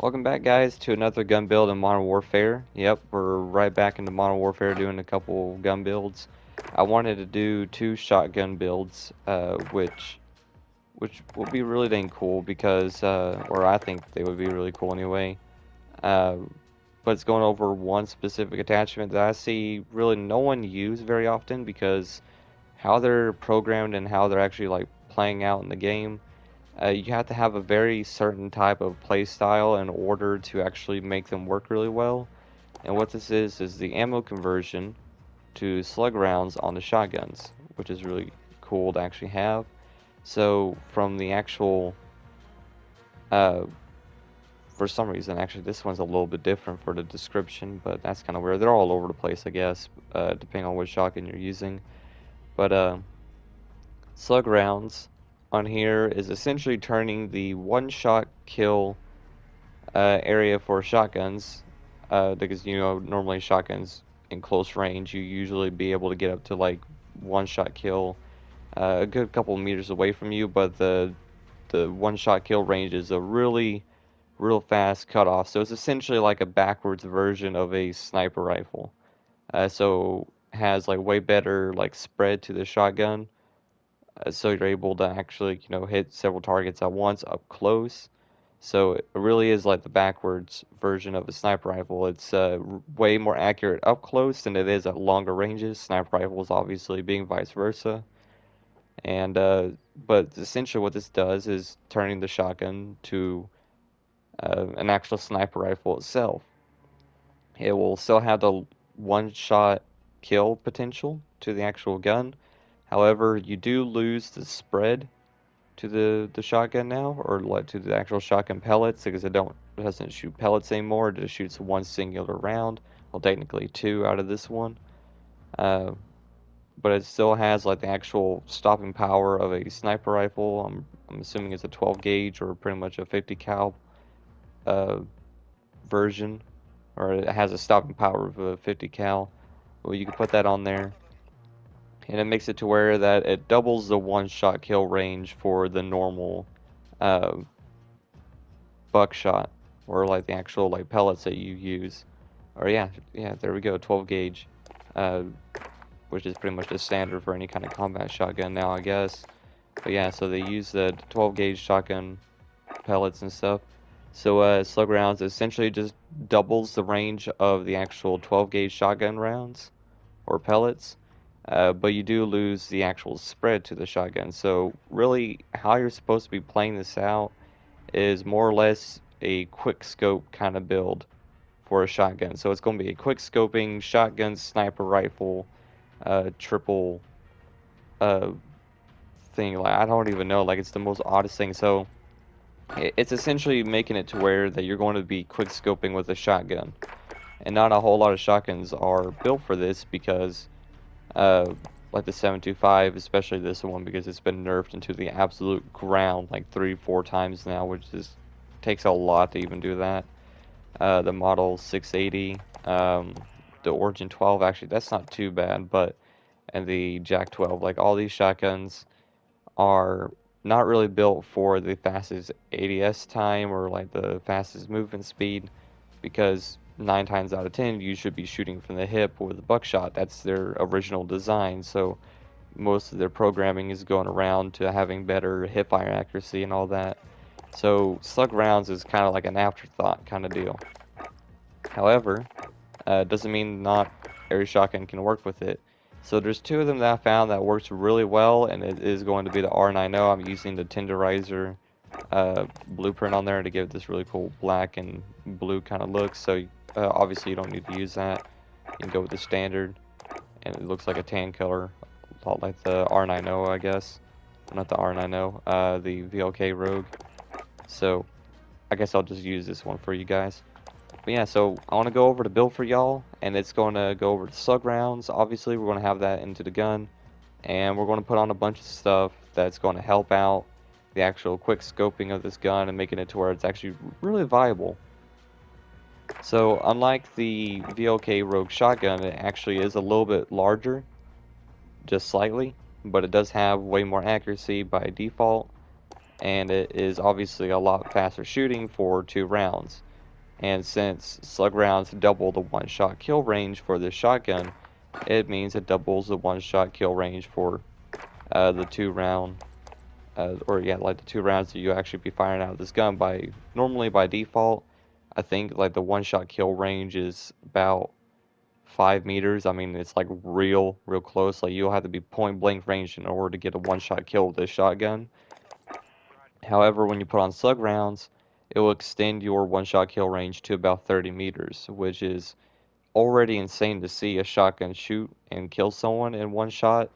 Welcome back, guys, to another gun build in Modern Warfare. Yep, we're right back into Modern Warfare doing a couple gun builds. I wanted to do two shotgun builds, which will be really dang cool because, or I think they would be really cool anyway. Uh, but it's going over one specific attachment that I see really no one use very often because how they're programmed and how they're actually like playing out in the game. You have to have a very certain type of play style in order to actually make them work really well. And what this is the ammo conversion to slug rounds on the shotguns, which is really cool to actually have. So from the actual, uh, for some reason, actually this one's a little bit different for the description, but that's kind of weird. They're all over the place, I guess, depending on which shotgun you're using. But slug rounds on here is essentially turning the one-shot kill area for shotguns, because normally shotguns in close range you usually be able to get up to like one shot kill a good couple of meters away from you, but the one shot kill range is a real fast cutoff. So it's essentially like a backwards version of a sniper rifle. So has like way better like spread to the shotgun, so you're able to actually hit several targets at once up close. So it really is like the backwards version of a sniper rifle. It's way more accurate up close than it is at longer ranges. Sniper rifles obviously being vice versa. And but essentially what this does is turning the shotgun to an actual sniper rifle itself. It will still have the one-shot kill potential to the actual gun. However, you do lose the spread to the shotgun now, or like to the actual shotgun pellets, because it doesn't shoot pellets anymore. It just shoots one singular round. Well, technically two out of this one. Uh, but it still has like the actual stopping power of a sniper rifle. I'm assuming it's a 12 gauge or pretty much a 50 cal uh, version, or it has a stopping power of a 50 cal. Well, you can put that on there, and it makes it to where that it doubles the one-shot kill range for the normal uh, buckshot, or like the actual like pellets that you use. Or yeah, there we go, 12 gauge, uh, which is pretty much the standard for any kind of combat shotgun now, I guess. But yeah, so they use the 12 gauge shotgun pellets and stuff. So slug rounds essentially just doubles the range of the actual 12 gauge shotgun rounds or pellets. But you do lose the actual spread to the shotgun. So really, how you're supposed to be playing this out is more or less a quick scope kind of build for a shotgun. So it's going to be a quick scoping shotgun sniper rifle triple uh, thing. Like I don't even know. Like it's the most oddest thing. So it's essentially making it to where that you're going to be quick scoping with a shotgun, and not a whole lot of shotguns are built for this because uh, like the 725, especially this one, because it's been nerfed into the absolute ground like 3-4 times now, which is takes a lot to even do that. The Model 680, the Origin 12, actually, that's not too bad, but, and the Jack 12, like all these shotguns are not really built for the fastest ADS time or like the fastest movement speed, because 9 times out of 10 you should be shooting from the hip with a buckshot. That's their original design, so most of their programming is going around to having better hip fire accuracy and all that. So slug rounds is kind of like an afterthought kind of deal. However, doesn't mean not every shotgun can work with it. So there's two of them that I found that works really well, and it is going to be the R90. I'm using the Tenderizer blueprint on there to give this really cool black and blue kind of look. So obviously you don't need to use that. You can go with the standard, and it looks like a tan color, a lot like the R90, I guess. Not the R90, the VLK Rogue. So I guess I'll just use this one for you guys. But yeah, so I want to go over the build for y'all, and it's going to go over the slug rounds. Obviously, we're going to have that into the gun, and we're going to put on a bunch of stuff that's going to help out the actual quick scoping of this gun and making it to where it's actually really viable. So unlike the VLK Rogue shotgun, it actually is a little bit larger, just slightly, but it does have way more accuracy by default, and it is obviously a lot faster shooting for 2 rounds. And since slug rounds double the one-shot kill range for this shotgun, it means it doubles the one-shot kill range for the 2-round, like the 2 rounds that you actually be firing out of this gun. Normally by default, I think like the one-shot kill range is about 5 meters. I mean, it's like real close. Like you'll have to be point blank range in order to get a one-shot kill with this shotgun. However, when you put on slug rounds, it will extend your one-shot kill range to about 30 meters, which is already insane to see a shotgun shoot and kill someone in one shot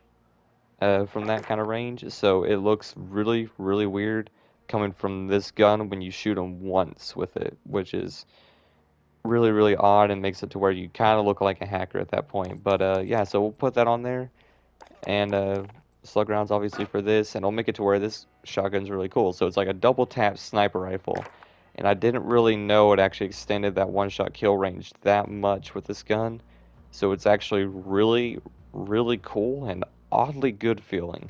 from that kind of range. So it looks really, really weird coming from this gun when you shoot them once with it, which is really, really odd and makes it to where you kind of look like a hacker at that point. But yeah, so we'll put that on there. And slug rounds obviously for this, and I'll make it to where this shotgun's really cool. So it's like a double tap sniper rifle, and I didn't really know it actually extended that one-shot kill range that much with this gun. So it's actually really, really cool and oddly good feeling.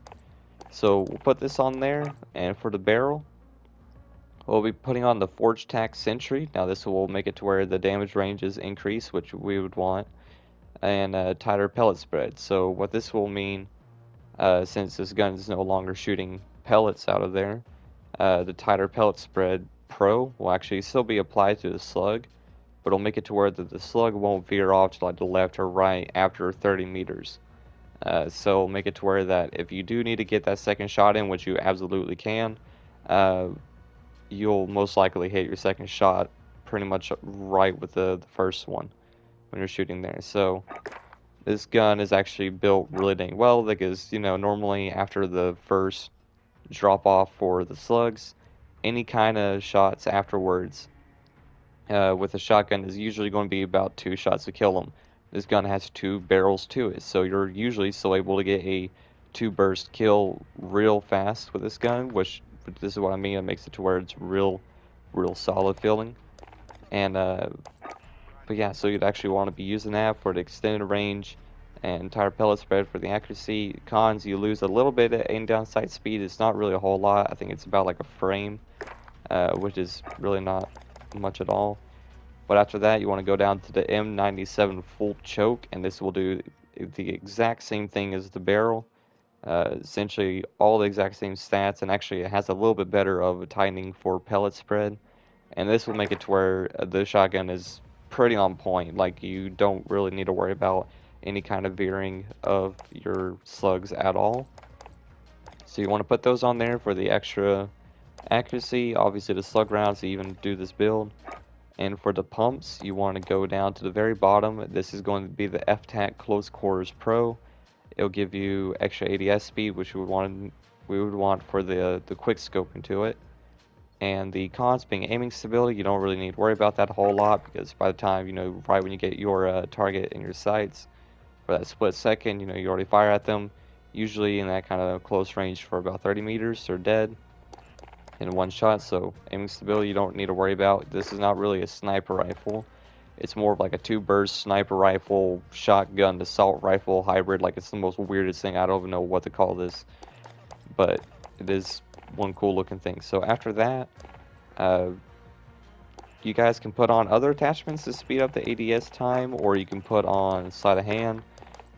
So we'll put this on there, and for the barrel, we'll be putting on the Forge Tack Sentry. Now this will make it to where the damage ranges increase, which we would want, and tighter pellet spread. So what this will mean, since this gun is no longer shooting pellets out of there, the tighter pellet spread pro will actually still be applied to the slug, but it'll make it to where the slug won't veer off to like the left or right after 30 meters. So make it to where that if you do need to get that second shot in, which you absolutely can, uh, you'll most likely hit your second shot pretty much right with the first one when you're shooting there. So this gun is actually built really dang well because, you know, normally after the first drop off for the slugs, any kind of shots afterwards with a shotgun is usually going to be about 2 shots to kill them. This gun has 2 barrels to it, so you're usually still able to get a 2 burst kill real fast with this gun, which this is what I mean. It makes it to where it's real solid feeling. And but yeah, so you'd actually want to be using that for the extended range and entire pellet spread for the accuracy. Cons, you lose a little bit at aim down sight speed. It's not really a whole lot. I think it's about like a frame, which is really not much at all. But after that, you want to go down to the M97 Full Choke, and this will do the exact same thing as the barrel. Essentially all the exact same stats, and actually it has a little bit better of a tightening for pellet spread. And this will make it to where the shotgun is pretty on point. Like you don't really need to worry about any kind of veering of your slugs at all. So you want to put those on there for the extra accuracy. Obviously the slug rounds to even do this build. And for the pumps, you want to go down to the very bottom. This is going to be the FTAC Close Quarters Pro. It'll give you extra ADS speed, which we would want for the quick scope into it. And the cons being aiming stability, you don't really need to worry about that a whole lot because by the time, you know, right when you get your target in your sights for that split second, you know, you already fire at them. Usually in that kind of close range for about 30 meters, they're dead in one shot. So aiming stability, you don't need to worry about. This is not really a sniper rifle. It's more of like a 2-burst sniper rifle, shotgun, assault rifle hybrid. Like it's the most weirdest thing. I don't even know what to call this, but it is one cool looking thing. So after that, uh, you guys can put on other attachments to speed up the ADS time, or you can put on sleight of hand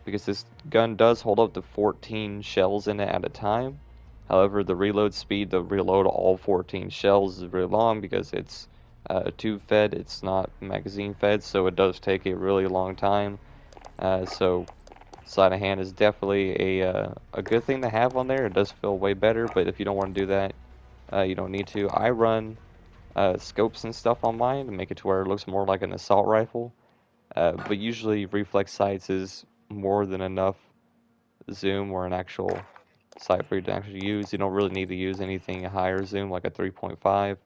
because this gun does hold up to 14 shells in it at a time. However, the reload speed to reload all 14 shells is really long because it's tube fed, it's not magazine fed, so it does take a really long time. So sleight of hand is definitely a good thing to have on there. It does feel way better, but if you don't want to do that, you don't need to. I run scopes and stuff on mine to make it to where it looks more like an assault rifle. But usually reflex sights is more than enough zoom or an actual sight for you to actually use. You don't really need to use anything higher zoom like a 3.5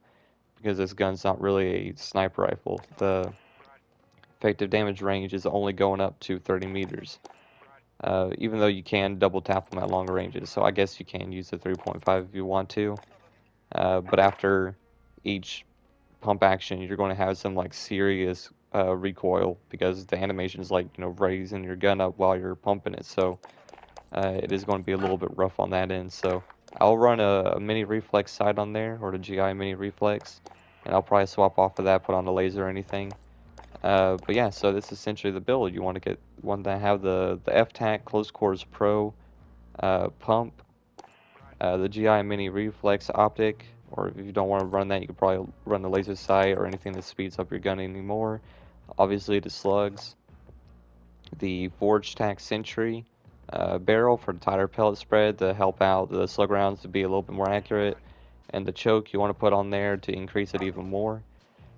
because this gun's not really a sniper rifle. The effective damage range is only going up to 30 meters. Even though you can double tap them at longer ranges, so I guess you can use the 3.5 if you want to. But after each pump action, you're going to have some like serious recoil because the animation is like, you know, raising your gun up while you're pumping it. So it is going to be a little bit rough on that end. So I'll run a mini reflex sight on there, or the GI mini reflex, and I'll probably swap off of that, put on the laser or anything. But yeah, so that's essentially the build. You want to get one that have the F-Tac Close Quarters Pro pump, the GI Mini Reflex Optic, or if you don't want to run that, you could probably run the laser sight or anything that speeds up your gun anymore. Obviously the slugs, the Forge Tac Sentry barrel for the tighter pellet spread to help out the slug rounds to be a little bit more accurate, and the choke you want to put on there to increase it even more.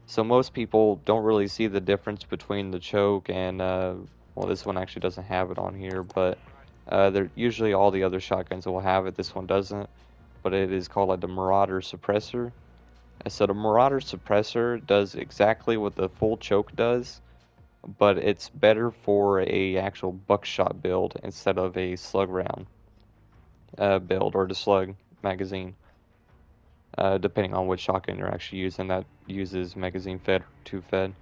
So most people don't really see the difference between the choke and, well, this one actually doesn't have it on here, but they're usually all the other shotguns will have it. This one doesn't, but it is called like the Marauder Suppressor. And so the Marauder Suppressor does exactly what the full choke does, but it's better for a actual buckshot build instead of a slug round build or the slug magazine. Depending on which shotgun you're actually using, that uses magazine fed or tube fed.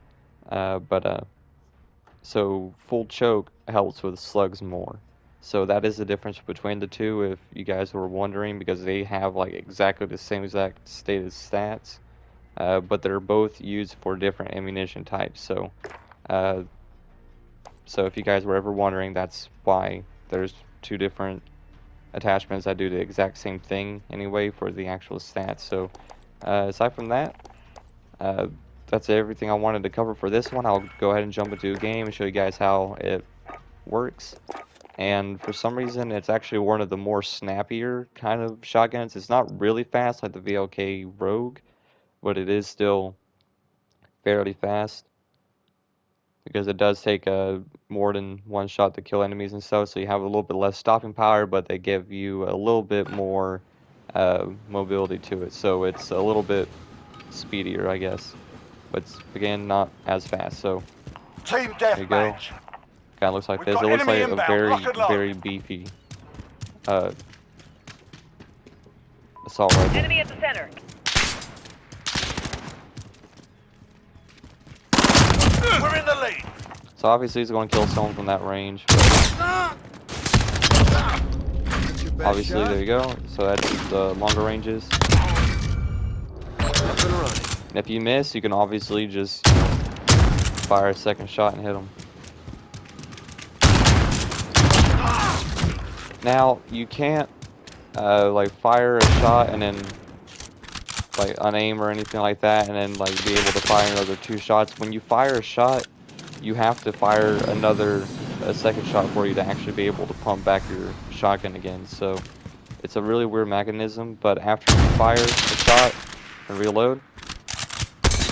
So full choke helps with slugs more. So that is the difference between the two, if you guys were wondering, because they have like exactly the same exact stated stats, but they're both used for different ammunition types. Uh, so if you guys were ever wondering, that's why there's two different attachments that do the exact same thing anyway for the actual stats. So aside from that, uh, that's everything I wanted to cover for this one. I'll go ahead and jump into a game and show you guys how it works. And for some reason, it's actually one of the more snappier kind of shotguns. It's not really fast like the VLK Rogue, but it is still fairly fast because it does take more than one shot to kill enemies and stuff. So you have a little bit less stopping power, but they give you a little bit more mobility to it. So it's a little bit speedier, I guess, but it's, again, not as fast. So Team there you go. deathmatch. Kind of looks like We've this. got It looks enemy like a inbound. Lock very, and load. very beefy assault rifle. Enemy at the center. We're in the lead. So obviously he's going to kill someone from that range. But obviously, there you go. So that's the longer ranges. And if you miss, you can obviously just fire a second shot and hit him. Now you can't like fire a shot and then like unaim or anything like that, and then like be able to fire another 2 shots. When you fire a shot, you have to fire a second shot for you to actually be able to pump back your shotgun again. So it's a really weird mechanism, but after you fire a shot and reload,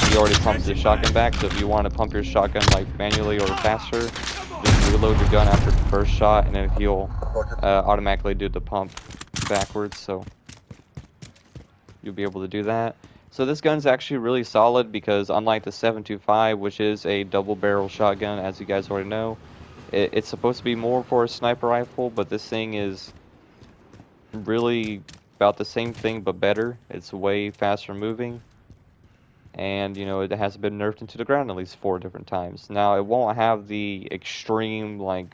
he already pumps his shotgun back. So if you want to pump your shotgun like manually or faster, just reload your gun after the first shot, and then he'll automatically do the pump backwards. So you'll be able to do that. So this gun's actually really solid because unlike the 725, which is a double barrel shotgun, as you guys already know, it's supposed to be more for a sniper rifle, but this thing is really about the same thing but better. It's way faster moving, and you know, it has been nerfed into the ground at least 4 different times. Now it won't have the extreme like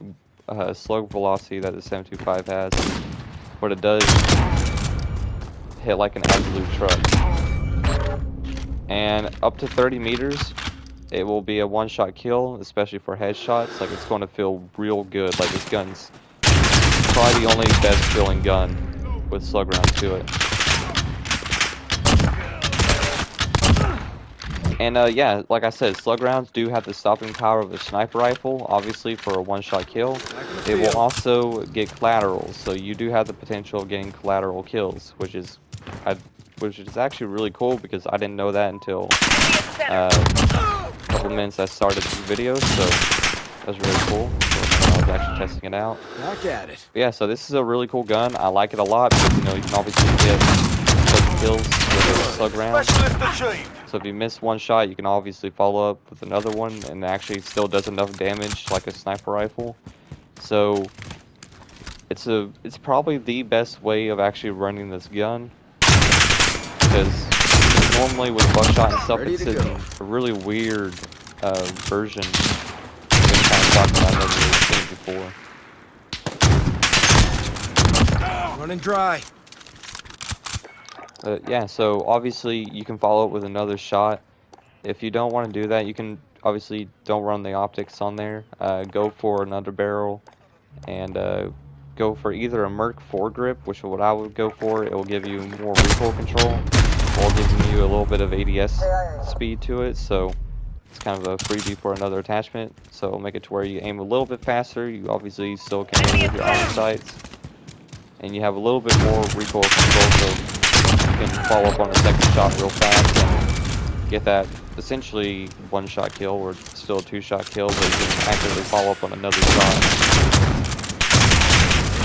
slug velocity that the 725 has, but it does hit like an absolute truck. And up to 30 meters, it will be a one-shot kill, especially for headshots. Like, it's going to feel real good. Like, this gun's probably the only best feeling gun with slug rounds to it. And yeah, like I said, slug rounds do have the stopping power of a sniper rifle, obviously for a one-shot kill. It will also get collaterals, so you do have the potential of getting collateral kills, which is actually really cool because I didn't know that until a couple minutes I started this video, so that was really cool. So I was actually testing it out. Back at it. But yeah, so this is a really cool gun. I like it a lot because, you know, you can obviously get quick kills with a slug round. Specialist achieved. So if you miss one shot, you can obviously follow up with another one, and actually still does enough damage like a sniper rifle. So it's probably the best way of actually running this gun, because normally with buckshot and stuff, it's in a really weird version of any kind of shotgun I've never really seen before. Running dry. Yeah, so obviously you can follow up with another shot. If you don't want to do that, you can obviously don't run the optics on there. Go for an underbarrel and go for either a Merc foregrip, which is what I would go for. It will give you more recoil control while giving you a little bit of ADS speed to it. So it's kind of a freebie for another attachment. So it'll make it to where you aim a little bit faster. You obviously still can aim with your iron sights, and you have a little bit more recoil control, so you can follow up on a second shot real fast and get that essentially one-shot kill, or still a two-shot kill, but you can actively follow up on another shot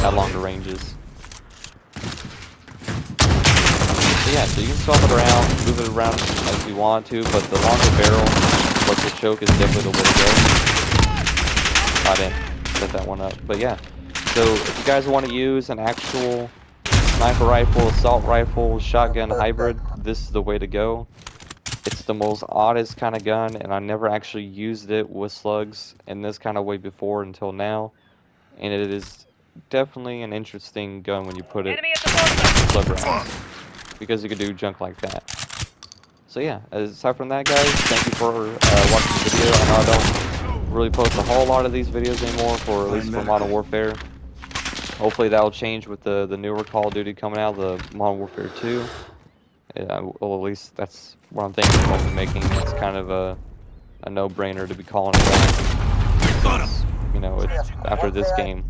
at longer ranges. So yeah, so you can swap it around, move it around as you want to, but the longer barrel plus the choke is definitely the way to go. I didn't set that one up, but yeah. So if you guys want to use an actual sniper rifle, assault rifle, shotgun hybrid, this is the way to go. It's the most oddest kind of gun, and I never actually used it with slugs in this kind of way before until now. And it is definitely an interesting gun when you put it with slug rounds, because you can do junk like that. So yeah, aside from that, guys, thank you for watching the video. I know I don't really post a whole lot of these videos anymore, for at least for Modern Warfare. Hopefully that'll change with the newer Call of Duty coming out, the Modern Warfare 2. Well, at least that's what I'm thinking about making. It's kind of a no-brainer to be calling it that. Since, you know, it's, after this game,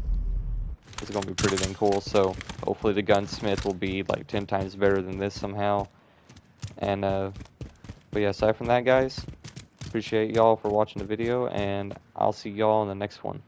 it's going to be pretty dang cool. So hopefully the gunsmith will be like 10 times better than this somehow. And but yeah, aside from that, guys, appreciate y'all for watching the video, and I'll see y'all in the next one.